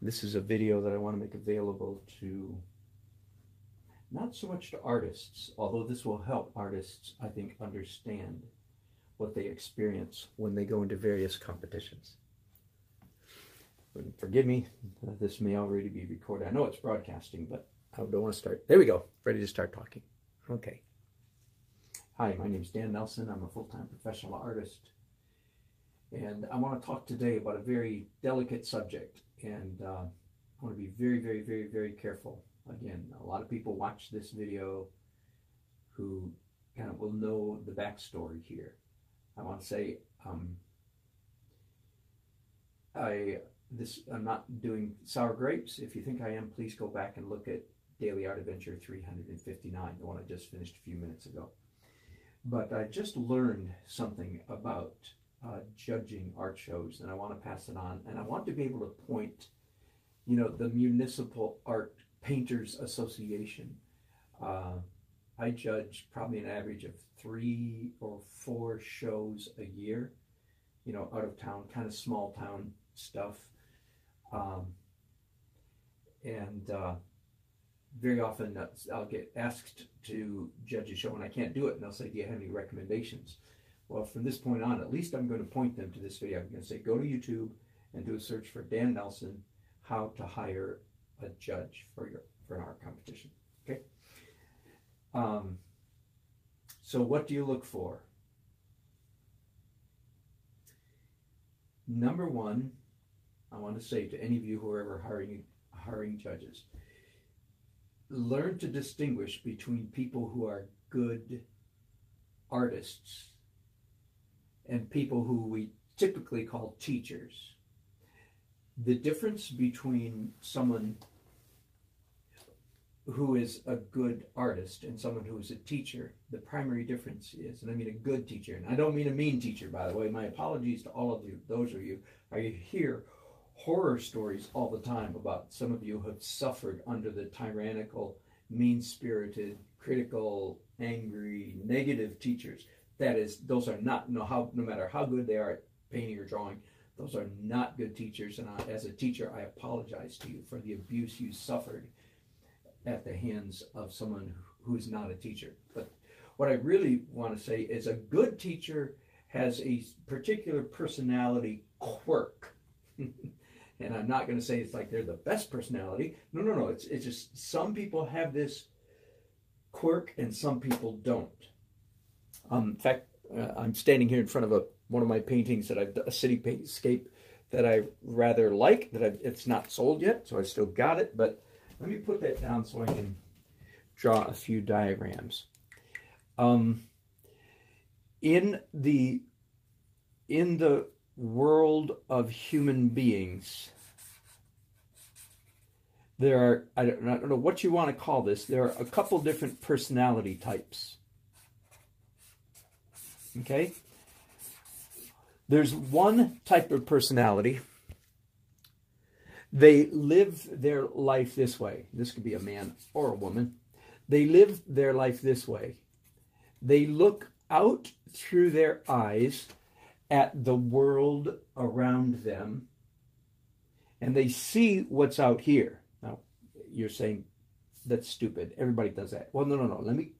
This is a video that I want to make available to not so much to artists, although this will help artists, I think, understand what they experience when they go into various competitions. Forgive me, this may already be recorded. I know it's broadcasting, but I don't want to start. There we go, ready to start talking. Okay. Hi, my name is Dan Nelson. I'm a full-time professional artist. And I want to talk today about a very delicate subject. And I want to be very, very, very, very careful. Again, a lot of people watch this video who kind of will know the backstory here. I want to say I'm not doing sour grapes. If you think I am, please go back and look at Daily Art Adventure 359, the one I just finished a few minutes ago. But I just learned something about judging art shows, and I want to pass it on. And I want to be able to point, the Municipal Art Painters Association. I judge probably an average of 3 or 4 shows a year, out of town, kind of small town stuff. Very often I'll get asked to judge a show and I can't do it, and they'll say, do you have any recommendations? Well, from this point on, at least I'm going to point them to this video. I'm going to say, go to YouTube and do a search for Dan Nelson, how to hire a judge for an art competition. Okay. So what do you look for? Number one, I want to say to any of you who are ever hiring judges, learn to distinguish between people who are good artists and people who we typically call teachers. The difference between someone who is a good artist and someone who is a teacher, the primary difference is, and I mean a good teacher, and I don't mean a mean teacher, by the way. My apologies to all of you, those of you. I hear horror stories all the time about some of you who have suffered under the tyrannical, mean-spirited, critical, angry, negative teachers. That is, those are not, no matter how good they are at painting or drawing, those are not good teachers. And as a teacher, I apologize to you for the abuse you suffered at the hands of someone who's not a teacher. But what I really want to say is a good teacher has a particular personality quirk. And I'm not going to say it's like they're the best personality. No. It's just some people have this quirk and some people don't. In fact, I'm standing here in front of one of my paintings that I've done, a cityscape that I rather like. It's not sold yet, so I still got it. But let me put that down so I can draw a few diagrams. In the world of human beings, there are, I don't know what you want to call this, there are a couple different personality types. Okay? There's one type of personality. They live their life this way. This could be a man or a woman. They live their life this way. They look out through their eyes at the world around them, and they see what's out here. Now, you're saying, that's stupid. Everybody does that. Well, no. Let me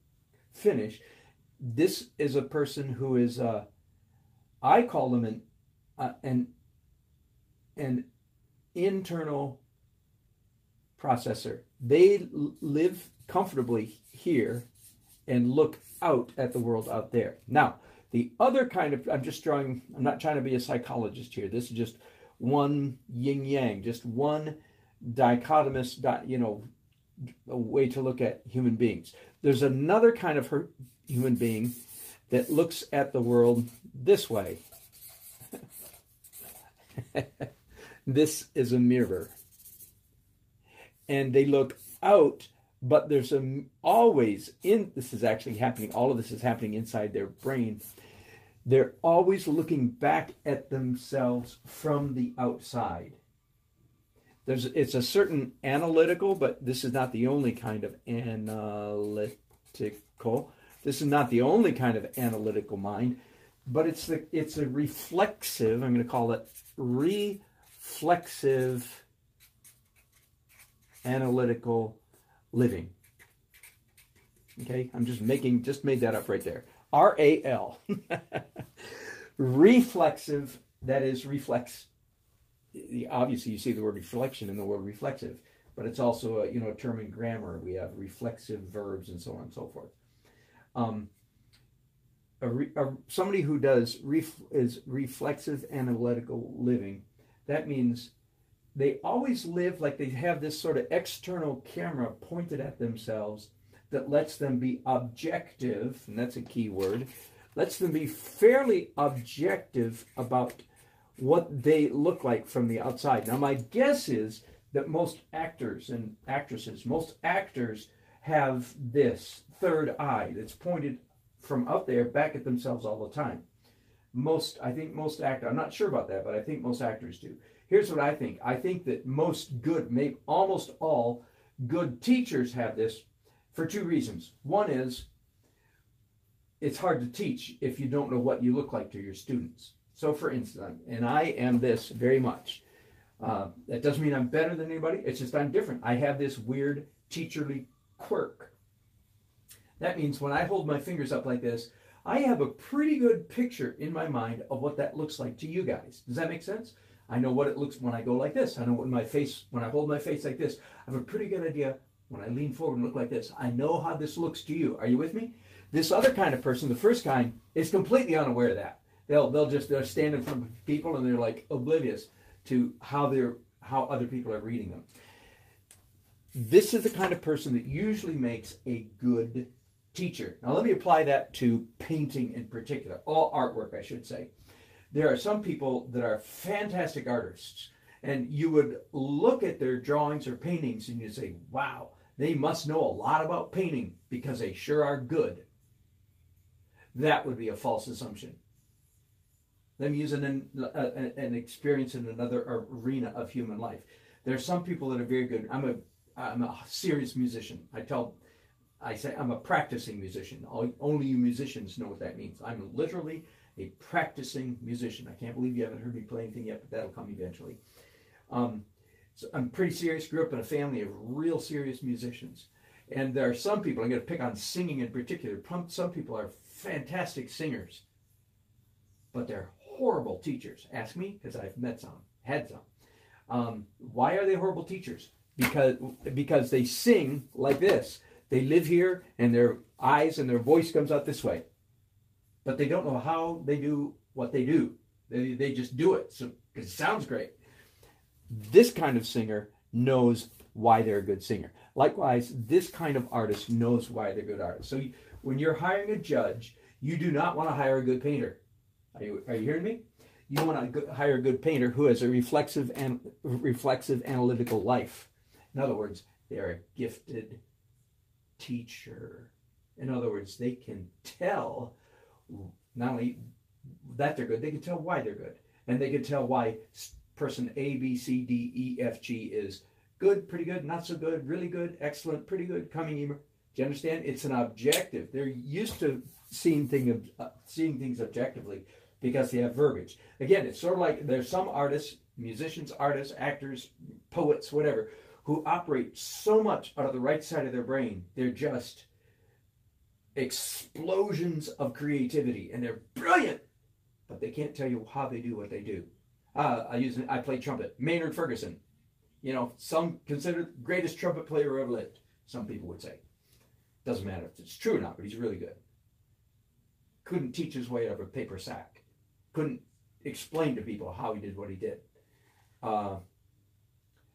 finish. This is a person who is, I call them an internal processor. They live comfortably here and look out at the world out there. Now, the other kind of, I'm not trying to be a psychologist here. This is just one yin-yang, just one dichotomous, a way to look at human beings. There's another kind of human being that looks at the world this way. This is a mirror. And they look out, but there's this is actually happening, all of this is happening inside their brain. They're always looking back at themselves from the outside. It's a certain analytical, but this is not the only kind of analytical. This is not the only kind of analytical mind, but it's a reflexive, I'm going to call it reflexive analytical living. Okay, I'm just made that up right there. RAL. Reflexive, that is reflex. Obviously, you see the word reflection in the word reflexive, but it's also a term in grammar. We have reflexive verbs and so on and so forth. Somebody who is reflexive analytical living, that means they always live like they have this sort of external camera pointed at themselves that lets them be objective, and that's a key word, lets them be fairly objective about what they look like from the outside. Now, my guess is that most actors and actresses, most actors have this third eye that's pointed from out there back at themselves all the time. I think most actors, I'm not sure about that, but I think most actors do. Here's what I think. I think that maybe almost all good teachers have this for two reasons. One is it's hard to teach if you don't know what you look like to your students. So for instance, and I am this very much. That doesn't mean I'm better than anybody. It's just I'm different. I have this weird teacherly quirk. That means when I hold my fingers up like this, I have a pretty good picture in my mind of what that looks like to you guys. Does that make sense? I know what it looks when I go like this. I know when I hold my face like this. I have a pretty good idea when I lean forward and look like this. I know how this looks to you. Are you with me? This other kind of person, the first kind, is completely unaware of that. They'll stand in front of people and they're like oblivious to how other people are reading them. This is the kind of person that usually makes a good teacher. Now let me apply that to painting in particular, all artwork I should say. There are some people that are fantastic artists, and you would look at their drawings or paintings and you'd say, wow, they must know a lot about painting because they sure are good. That would be a false assumption. Let me use an experience in another arena of human life. There are some people that are very good. I'm a serious musician. I say I'm a practicing musician. Only you musicians know what that means. I'm literally a practicing musician. I can't believe you haven't heard me play anything yet, but that'll come eventually. So I'm pretty serious. Grew up in a family of real serious musicians. And there are some people, I'm going to pick on singing in particular. Some people are fantastic singers, but they're horrible teachers. Ask me, because I've had some. Why are they horrible teachers? Because they sing like this. They live here, and their eyes and their voice comes out this way. But they don't know how they do what they do. They just do it because it sounds great. This kind of singer knows why they're a good singer. Likewise, this kind of artist knows why they're good artists. So when you're hiring a judge, you do not want to hire a good painter. Are you hearing me? You want to hire a good painter who has a reflexive analytical life. In other words, they're a gifted teacher. In other words, they can tell not only that they're good, they can tell why they're good. And they can tell why person A, B, C, D, E, F, G is good, pretty good, not so good, really good, excellent, pretty good, coming. Do you understand? It's an objective. They're used to seeing things objectively because they have verbiage. Again, it's sort of like there's some artists, musicians, artists, actors, poets, whatever, who operate so much out of the right side of their brain. They're just explosions of creativity, and they're brilliant, but they can't tell you how they do what they do. I play trumpet. Maynard Ferguson, some considered the greatest trumpet player who ever lived. Some people would say. Doesn't matter if it's true or not, but he's really good. Couldn't teach his way out of a paper sack. Couldn't explain to people how he did what he did.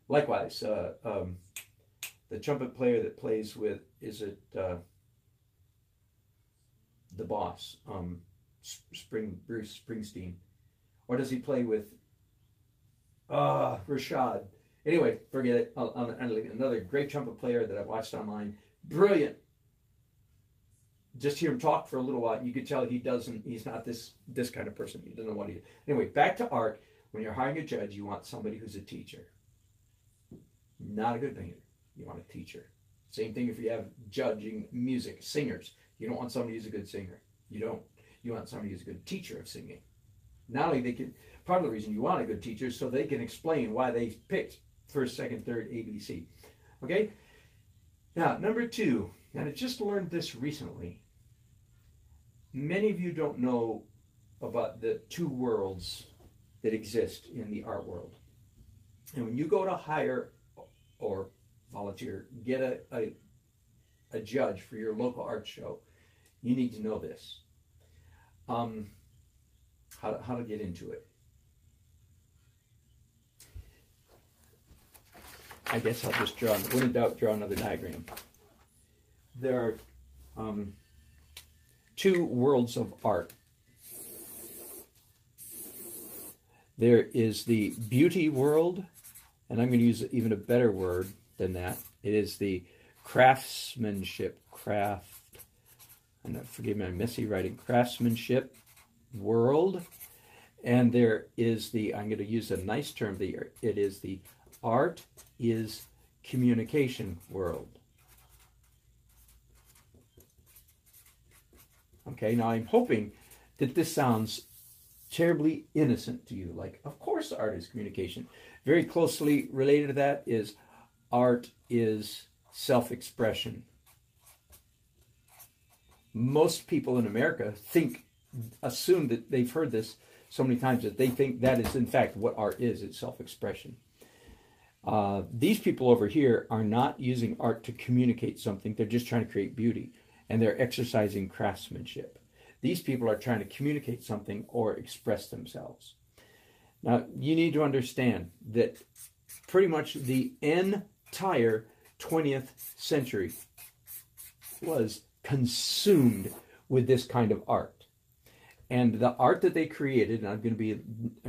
Likewise, the trumpet player that plays with, the Boss, Bruce Springsteen, or does he play with Rashad? Anyway, forget it. Another great trumpet player that I've watched online, brilliant. Just hear him talk for a little while, you could tell he's not this kind of person. He doesn't know what he is. Anyway, back to art. When you're hiring a judge, you want somebody who's a teacher, not a good painter. You want a teacher. Same thing if you have judging music, singers. You don't want somebody who's a good singer. You don't. You want somebody who's a good teacher of singing. Not only part of the reason you want a good teacher is so they can explain why they picked first, second, third, A, B, C. Okay? Now, number two, and I just learned this recently. Many of you don't know about the two worlds that exist in the art world. And when you go to hire or volunteer, get a judge for your local art show, you need to know this. How to get into it. I guess I'll just when in doubt, draw another diagram. There are two worlds of art. There is the beauty world, and I'm going to use even a better word than that. It is the craftsmanship, forgive my messy writing, craftsmanship world. And there is I'm going to use a nice term, it is the art is communication world. Okay, now I'm hoping that this sounds terribly innocent to you. Like, of course art is communication. Very closely related to that is art is self-expression. Most people in America assume that they've heard this so many times that they think that is in fact what art is. It's self-expression. These people over here are not using art to communicate something. They're just trying to create beauty, and they're exercising craftsmanship. These people are trying to communicate something or express themselves. Now, you need to understand that pretty much the entire 20th century was consumed with this kind of art. And the art that they created, and I'm going to be a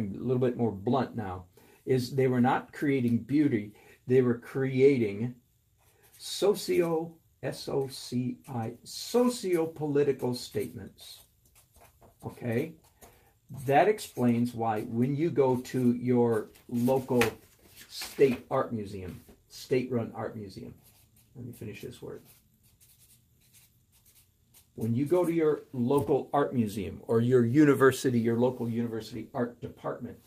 little bit more blunt now, is they were not creating beauty, they were creating socio-political statements. Okay? That explains why when you go to your local state art museum, state-run art museum, let me finish this word. When you go to your local art museum or your local university art department,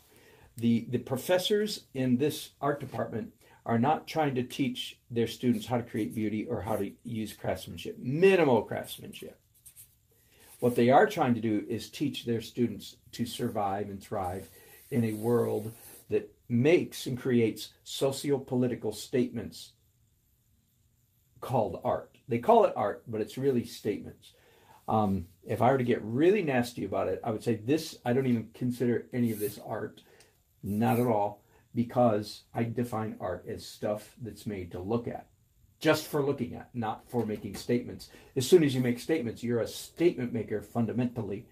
the professors in this art department are not trying to teach their students how to create beauty or how to use craftsmanship, minimal craftsmanship. What they are trying to do is teach their students to survive and thrive in a world that makes and creates socio-political statements called art. They call it art, but it's really statements. If I were to get really nasty about it, I would say I don't even consider any of this art. Not at all, because I define art as stuff that's made to look at. Just for looking at, not for making statements. As soon as you make statements, you're a statement maker fundamentally.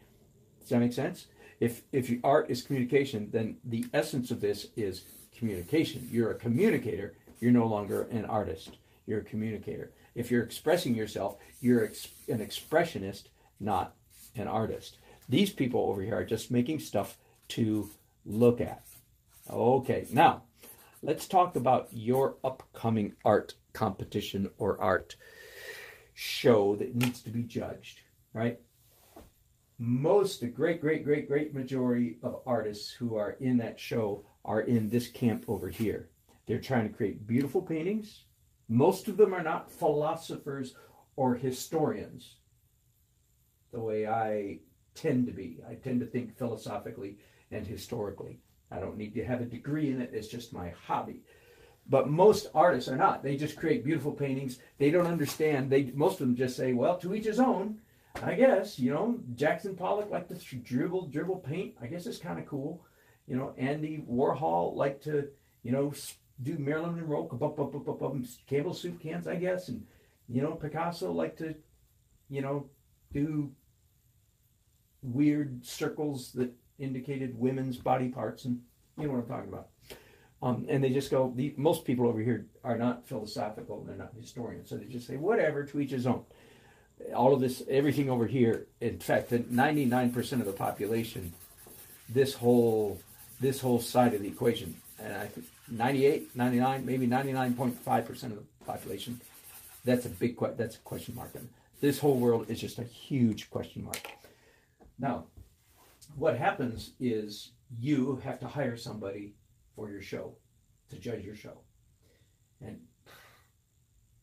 Does that make sense? If art is communication, then the essence of this is communication. You're a communicator. You're no longer an artist. You're a communicator. If you're expressing yourself, you're an expressionist, not an artist. These people over here are just making stuff to look at. Okay, now let's talk about your upcoming art competition or art show that needs to be judged, right? The great majority of artists who are in that show are in this camp over here. They're trying to create beautiful paintings. Most of them are not philosophers or historians, the way I tend to be. I tend to think philosophically and historically. I don't need to have a degree in it. It's just my hobby. But most artists are not. They just create beautiful paintings. They don't understand. Most of them just say, well, to each his own, I guess. Jackson Pollock liked to dribble paint. I guess it's kind of cool. Andy Warhol liked to, do Marilyn Monroe, Campbell soup cans, I guess. And, Picasso liked to, do weird circles that indicated women's body parts, and you know what I'm talking about. And they just go, most people over here are not philosophical, they're not historians, so they just say, whatever, to each his own. All of this, everything over here, in fact, 99% of the population, this whole side of the equation, and I think 98, 99, maybe 99.5% of the population, that's a question mark. This whole world is just a huge question mark. Now, what happens is you have to hire somebody for your show, to judge your show. And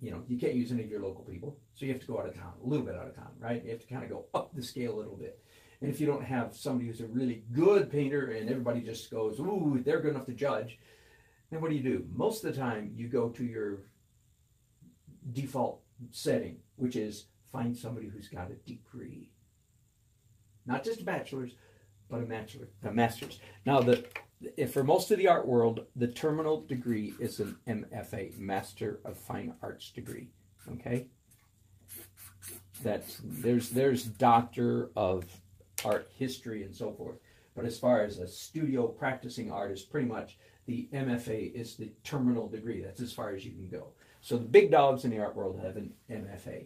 you can't use any of your local people, so you have to go out of town, a little bit out of town, right? You have to kind of go up the scale a little bit. And if you don't have somebody who's a really good painter and everybody just goes, ooh, they're good enough to judge, then what do? Most of the time, you go to your default setting, which is find somebody who's got a degree. Not just a bachelor's, but a master's. Now, for most of the art world, the terminal degree is an MFA, Master of Fine Arts degree. Okay? There's Doctor of Art History and so forth. But as far as a studio practicing artist, pretty much the MFA is the terminal degree. That's as far as you can go. So the big dogs in the art world have an MFA.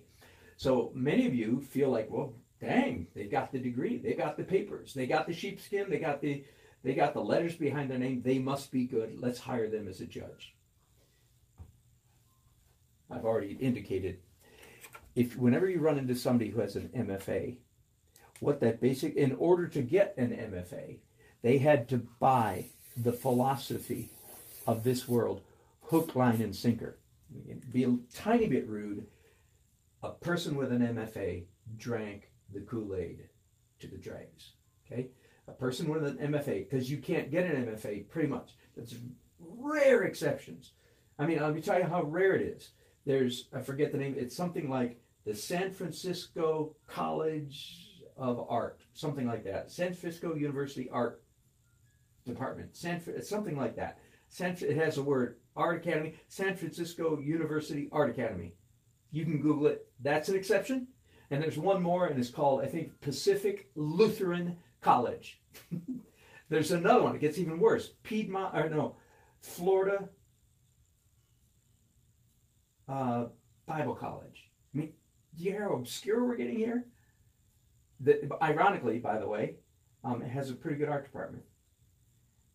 So many of you feel like, well, dang, they got the degree, they got the papers, they got the sheepskin, they got the letters behind their name, they must be good. Let's hire them as a judge. I've already indicated, whenever you run into somebody who has an MFA, in order to get an MFA, they had to buy the philosophy of this world, hook, line, and sinker. Be a tiny bit rude. A person with an MFA drank the Kool-Aid to the dregs. Okay? A person with an MFA, because you can't get an MFA pretty much. That's rare exceptions. I mean, let me tell you how rare it is. I forget the name, it's something like the San Francisco College of Art, something like that. San Francisco University Art Department, something like that. It has a word, Art Academy, San Francisco University Art Academy. You can Google it. That's an exception. And there's one more, and it's called, I think, Pacific Lutheran College. There's another one. It gets even worse. Florida Bible College. I mean, do you hear how obscure we're getting here? Ironically, by the way, it has a pretty good art department.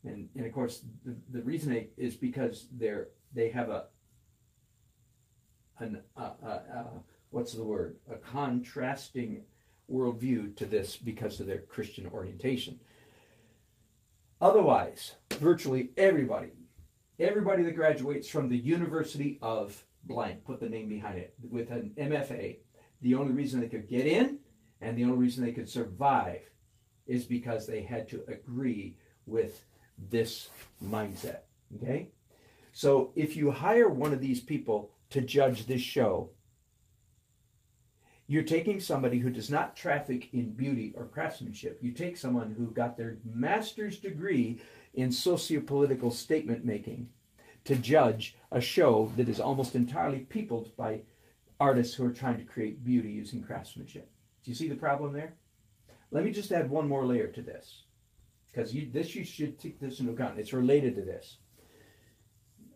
And of course, the reason is because they have a contrasting worldview to this because of their Christian orientation. Otherwise, virtually everybody that graduates from the University of blank, put the name behind it, with an MFA, the only reason they could get in and the only reason they could survive is because they had to agree with this mindset. Okay? So if you hire one of these people to judge this show, you're taking somebody who does not traffic in beauty or craftsmanship. You take someone who got their master's degree in sociopolitical statement making to judge a show that is almost entirely peopled by artists who are trying to create beauty using craftsmanship. Do you see the problem there? Let me just add one more layer to this, because you should take this into account. It's related to this.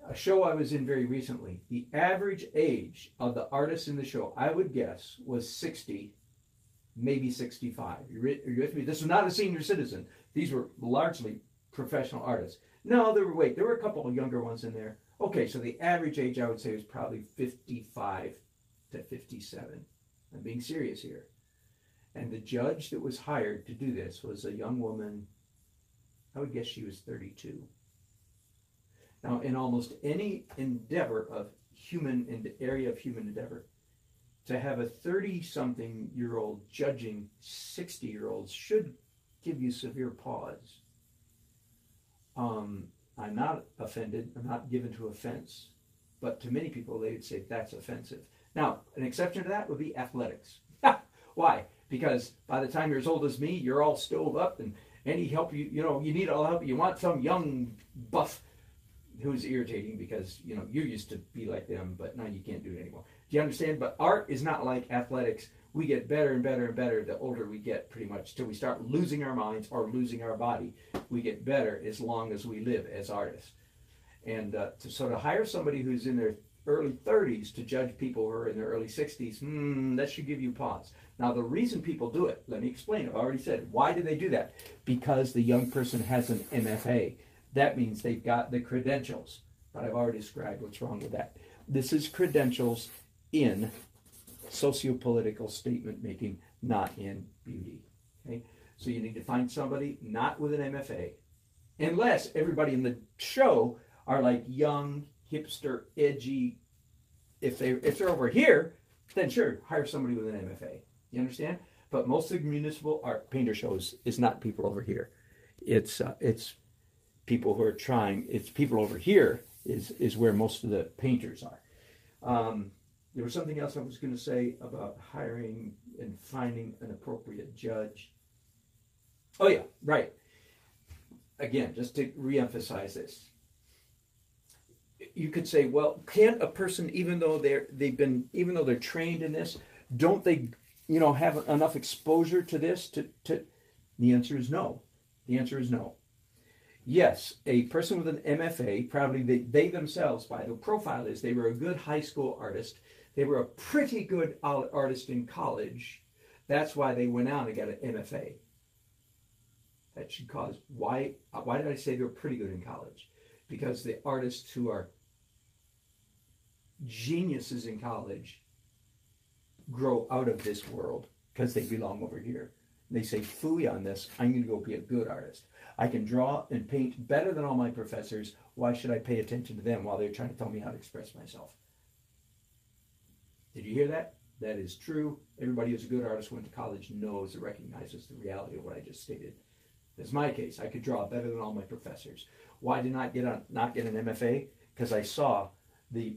A show I was in very recently, the average age of the artists in the show, I would guess, was 60, maybe 65. You with me? This was not a senior citizen. These were largely professional artists. No, there were a couple of younger ones in there. Okay, so the average age, I would say, was probably 55 to 57. I'm being serious here. And the judge that was hired to do this was a young woman, I would guess she was 32. Now, in almost any endeavor of area of human endeavor, to have a 30-something-year-old judging 60-year-olds should give you severe pause. I'm not offended. I'm not given to offense. But to many people, they would say that's offensive. Now, an exception to that would be athletics. Why? Because by the time you're as old as me, you're all stove up, and any help you need all help. You want some young buff who's irritating because, you used to be like them, but now you can't do it anymore. Do you understand? But art is not like athletics. We get better and better and better the older we get, pretty much, till we start losing our minds or losing our body. We get better as long as we live as artists. And to sort of hire somebody who's in their early 30s to judge people who are in their early 60s, that should give you pause. Now, the reason people do it, let me explain. I've already said, why do they do that? Because the young person has an MFA. That means they've got the credentials. But I've already described what's wrong with that. This is credentials in sociopolitical statement making, not in beauty. Okay? So you need to find somebody not with an MFA. Unless everybody in the show are like young, hipster, edgy, if they're over here, then sure, hire somebody with an MFA. You understand? But most of the municipal art painter shows is not people over here. It's people who are trying. It's people over here is where most of the painters are. There was something else I was going to say about hiring and finding an appropriate judge. Oh yeah, right. Again, just to reemphasize this, you could say, well, can't a person, even though they're trained in this, don't they, have enough exposure to this? The answer is no. The answer is no. Yes, a person with an MFA, probably they themselves, by the profile is they were a good high school artist. They were a pretty good artist in college. That's why they went out and got an MFA. That should cause, why did I say they were pretty good in college? Because the artists who are geniuses in college grow out of this world because they belong over here. They say, phooey on this, I'm going to go be a good artist. I can draw and paint better than all my professors. Why should I pay attention to them while they're trying to tell me how to express myself? Did you hear that? That is true. Everybody who's a good artist went to college knows and recognizes the reality of what I just stated. That's my case. I could draw better than all my professors. Why did I not get an MFA? Because I saw the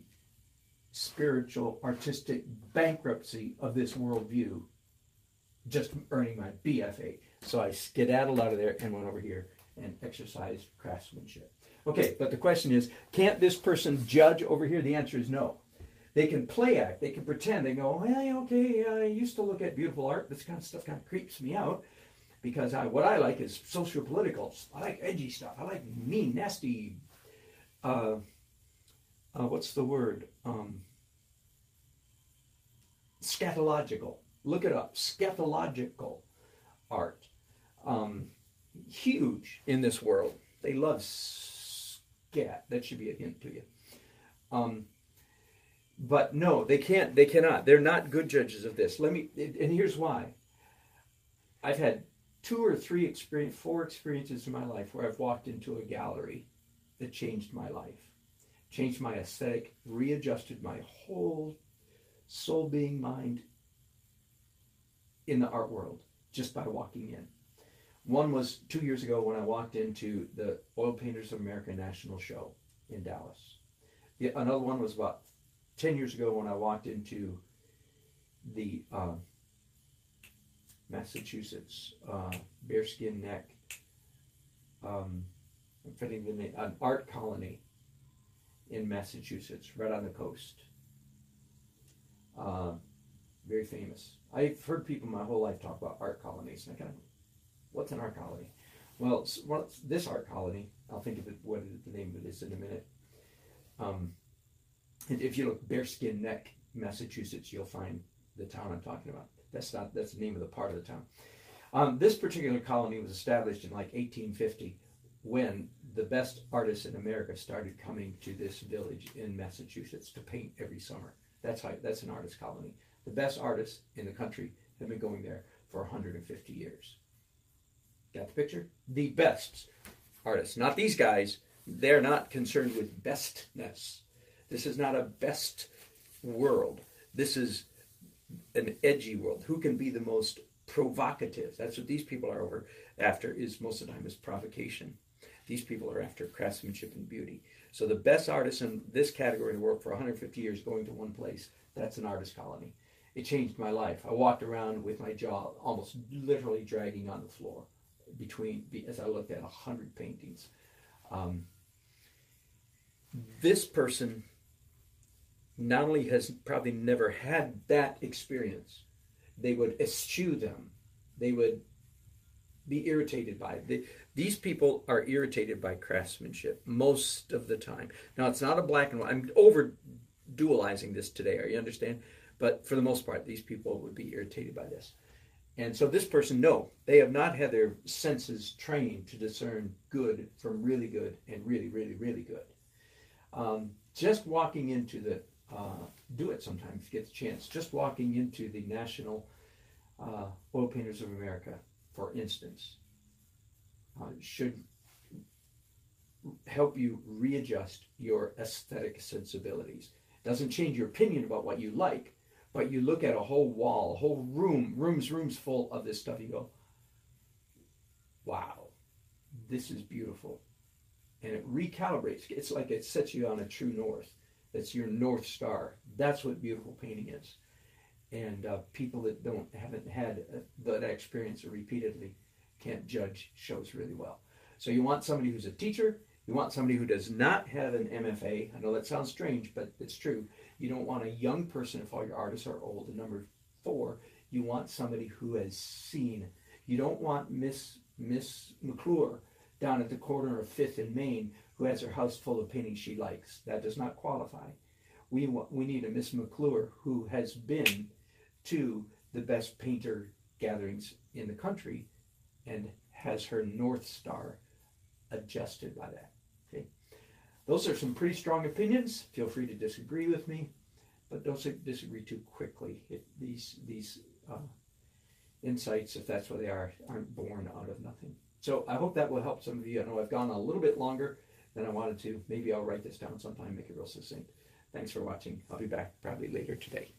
spiritual, artistic bankruptcy of this worldview just earning my BFA. So I skedaddled out of there and went over here and exercised craftsmanship. Okay, but the question is, can't this person judge over here? The answer is no. They can play act. They can pretend. They go, hey, okay, I used to look at beautiful art. This kind of stuff kind of creeps me out. Because what I like is socio-political. I like edgy stuff. I like mean, nasty, what's the word? Scatological. Look it up. Scatological art. Huge in this world. They love scat. That should be a hint to you. But no, they can't. They cannot. They're not good judges of this. And here's why. I've had 4 experiences in my life where I've walked into a gallery that changed my life, changed my aesthetic, readjusted my whole soul, being, mind in the art world just by walking in. One was 2 years ago when I walked into the Oil Painters of America National Show in Dallas. Another one was about 10 years ago when I walked into the Massachusetts, Bearskin Neck, I'm forgetting the name, an art colony in Massachusetts, right on the coast. Very famous. I've heard people my whole life talk about art colonies, and I kind of, what's an art colony? Well, this art colony, I'll think of it, what the name of it is in a minute. And if you look Bearskin Neck, Massachusetts, you'll find the town I'm talking about. That's the name of the part of the town. This particular colony was established in like 1850 when the best artists in America started coming to this village in Massachusetts to paint every summer. That's an artist colony. The best artists in the country have been going there for 150 years. Got the picture? The best artists, not these guys. They're not concerned with bestness. This is not a best world. This is an edgy world. Who can be the most provocative? That's what these people are over after, is most of the time is provocation. These people are after craftsmanship and beauty. So the best artists in this category in the world for 150 years going to one place, that's an artist colony. It changed my life. I walked around with my jaw almost literally dragging on the floor as I looked at 100 paintings. This person not only has probably never had that experience, they would eschew them. They would be irritated by it. These people are irritated by craftsmanship most of the time. Now, it's not a black and white. I'm over dualizing this today, you understand? But for the most part, these people would be irritated by this. And so this person, no, they have not had their senses trained to discern good from really good and really, really, really good. Just walking into the do it sometime if you get the chance. Just walking into the National Oil Painters of America, for instance, should help you readjust your aesthetic sensibilities. Doesn't change your opinion about what you like, but you look at a whole wall, a whole rooms full of this stuff. You go, wow, this is beautiful. And it recalibrates. It's like it sets you on a true north. That's your North Star. That's what beautiful painting is. And people that haven't had that experience repeatedly can't judge shows really well. So you want somebody who's a teacher. You want somebody who does not have an MFA. I know that sounds strange, but it's true. You don't want a young person if all your artists are old. And number 4, you want somebody who has seen. You don't want Miss McClure down at the corner of 5th and Main who has her house full of paintings she likes. That does not qualify. We need a Miss McClure who has been to the best painter gatherings in the country and has her North Star adjusted by that. Okay, those are some pretty strong opinions. Feel free to disagree with me, but don't disagree too quickly. These insights, if that's what they are, aren't born out of nothing. So I hope that will help some of you. I know I've gone a little bit longer than I wanted to. Maybe I'll write this down sometime, make it real succinct. Thanks for watching. I'll be back probably later today.